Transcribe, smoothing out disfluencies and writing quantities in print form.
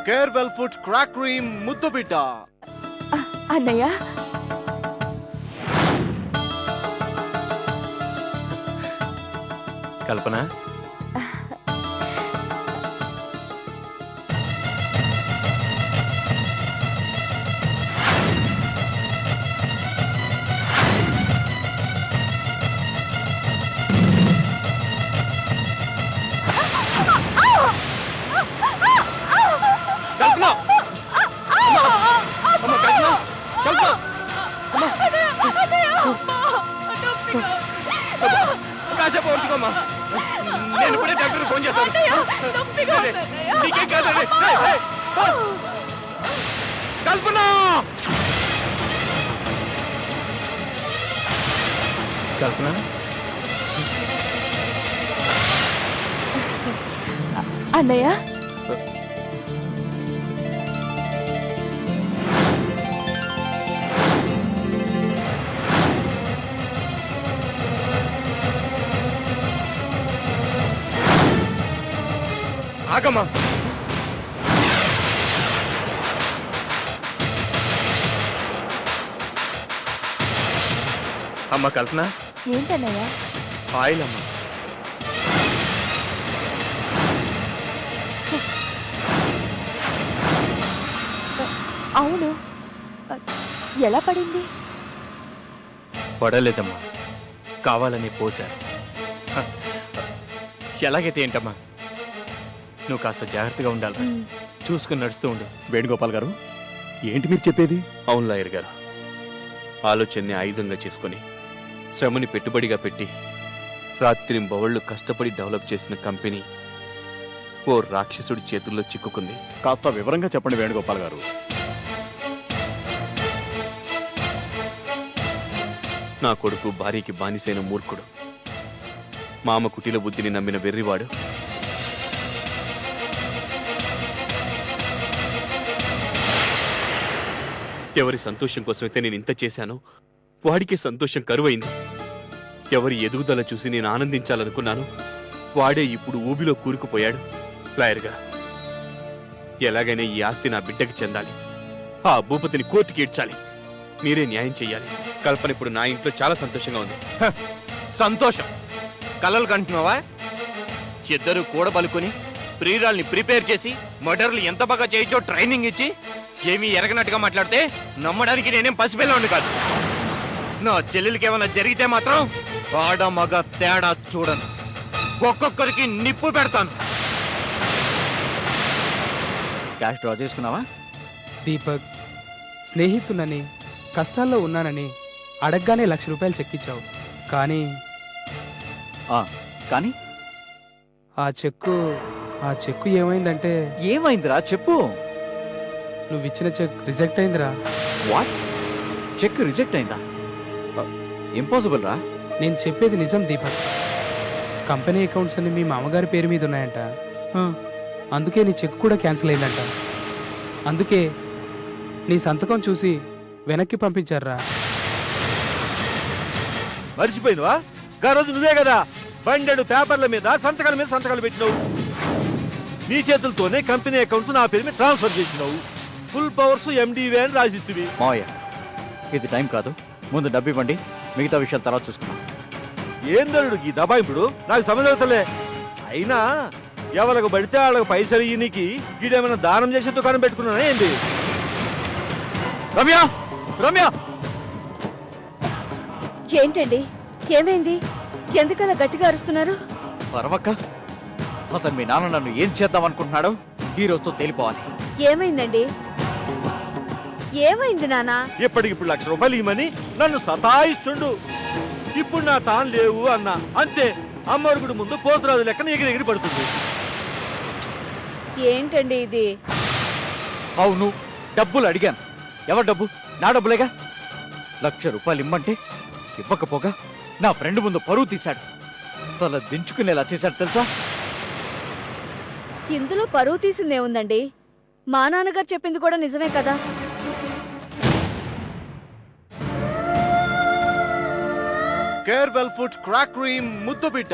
కేర్వెల్ food crack cream ముద్దు బిడ్డ. అన్నయ్య కల్పన, కాసేపు ఉంచుకోమ్మా, నేను ఇప్పుడే డాక్టర్ ఫోన్ చేస్తాను. నీకేం కాదండి. కల్పన, కల్పన, అన్నయ్య ఆగమ్మా. అమ్మ కల్పన, ఏంటన్నయ్య? ఆయిల్ అమ్మా. అవును, ఎలా పడింది? పడలేదమ్మా, కావాలని పోశారు. ఎలాగైతే ఏంటమ్మా, నువ్వు కాస్త జాగ్రత్తగా ఉండాలి. చూసుకుని నడుస్తూ ఉండు. వేణుగోపాల్ గారు, ఏంటి మీరు చెప్పేది? అవును లాయర్ గారు, ఆలోచనని ఆయుధంగా చేసుకుని శ్రమని పెట్టుబడిగా పెట్టి రాత్రి బవళ్ళు కష్టపడి డెవలప్ చేసిన కంపెనీ ఓ రాక్షసుడి చేతుల్లో చిక్కుకుంది. కాస్త వివరంగా చెప్పండి వేణుగోపాల్ గారు. నా కొడుకు భార్యకి బానిసైన మూర్ఖుడు, మామ కుటిల బుద్ధిని నమ్మిన వెర్రివాడు, ఎవరి సంతోషం కోసమైతే నేను ఇంత చేశానో వాడికే సంతోషం కరువైంది. ఎవరి ఎదుగుదల చూసి నేను ఆనందించాలనుకున్నాను, వాడే ఇప్పుడు ఊబిలో కూరుకుపోయాడు. లాయర్గా, ఎలాగైనా ఈ ఆస్తి నా బిడ్డకి చెందాలి. ఆ భూపతిని కోర్టుకి ఈడ్చాలి. మీరే న్యాయం చెయ్యాలి. కల్పన ఇప్పుడు నా ఇంట్లో చాలా సంతోషంగా ఉంది. సంతోషం కలలు కంటున్నావా? ఇద్దరు కూడబలుకుని ప్రియురాల్ని ప్రిపేర్ చేసి మర్డర్లు ఎంత బాగా చేయొచ్చో ట్రైనింగ్ ఇచ్చి ఏమీ ఎరగనట్టుగా మాట్లాడితే నమ్మడానికి నేనేం పసిపిల్లండి కాదు. నా చెల్లెలకి ఏమైనా జరిగితే మాత్రం ఆడ మగ తేడా చూడను, ఒక్కొక్కరికి నిప్పు పెడతాను. క్యాష్ డ్రా చేసుకున్నావా? దీపక్, స్నేహితునని కష్టాల్లో ఉన్నానని అడగగానే ₹1,00,000 చెక్కిచ్చావు. కానీ కానీ ఆ చెక్కు ఏమైందంటే ఏమైందిరా చెప్పు. నువ్వు ఇచ్చిన చెక్ రిజెక్ట్ అయిందిరా. వాట్? చెక్ రిజెక్ట్ అయిందా? ఇంపాసిబుల్ రా. నేను చెప్పేది నిజం దీపక్. కంపెనీ అకౌంట్స్ అన్ని మీ మామగారి పేరు మీద ఉన్నాయంట. అందుకే నీ చెక్ కూడా క్యాన్సిల్ అయిందంట. అందుకే నీ సంతకం చూసి వెనక్కి పంపించారా. మర్చిపోయినవా? రోజు నువ్వే కదా బండెడు పేపర్ల మీద సంతకాలు పెట్టినావు. నీ చేతులతోనే కంపెనీ అకౌంట్స్ నా పేరు మీద ట్రాన్స్ఫర్ చేసినావు. ఫుల్ పవర్స్ ఎండివే అని రాసిస్తువి. మావయ్య, ఇది టైం కాదు, ముందు డబ్బు ఇవ్వండి, మిగతా విషయాలు తర్వాత చూసుకున్నాం. ఏం దరుడు ఈ దబాయింపుడు? నాకు సమజవుతలే. అయినా ఎవరికి పడితే వాళ్ళకి పైసలు ఇయ్యనికి వీడేమైనా దానం చేసే దుకాణం పెట్టుకున్నానా ఏంటి? రమ్య, రమ్య, ఏంటండి, ఏమైంది? ఎందుకలా గట్టిగా అరుస్తున్నారు? పరవక్క, అసలు మీ నాన్న నన్ను ఏం చేద్దాం అనుకుంటున్నాడో ఈ రోజుతో తేలిపోవాలి. ఏమైందండి? ఏమైంది నానా? ఇప్పటికిప్పుడు ₹1,00,000 ఇవ్వమని నన్ను సతాయిస్తుండు. ఇప్పుడు నా తాను లేవు అన్నా అంతే, అమ్మరుగుడు ముందు పోతురాజు లెక్కన ఎగిరి పడుతుంది. ఏంటండి ఇది? అవును, డబ్బులు అడిగాను. ఎవరు డబ్బు? నా డబ్బులేగా. ₹1,00,000 ఇమ్మంటే ఇవ్వకపోగా నా ఫ్రెండ్ ముందు పరువు తీశాడు. తల దించుకునేలా చేశాడు తెలుసా? ఇందులో పరువు తీసిందేముందండి? మా నాన్నగారు చెప్పింది కూడా నిజమే కదా. కేర్వెల్ ఫుడ్ క్రాక్ క్రీమ్ ముద్దు బిడ్డ.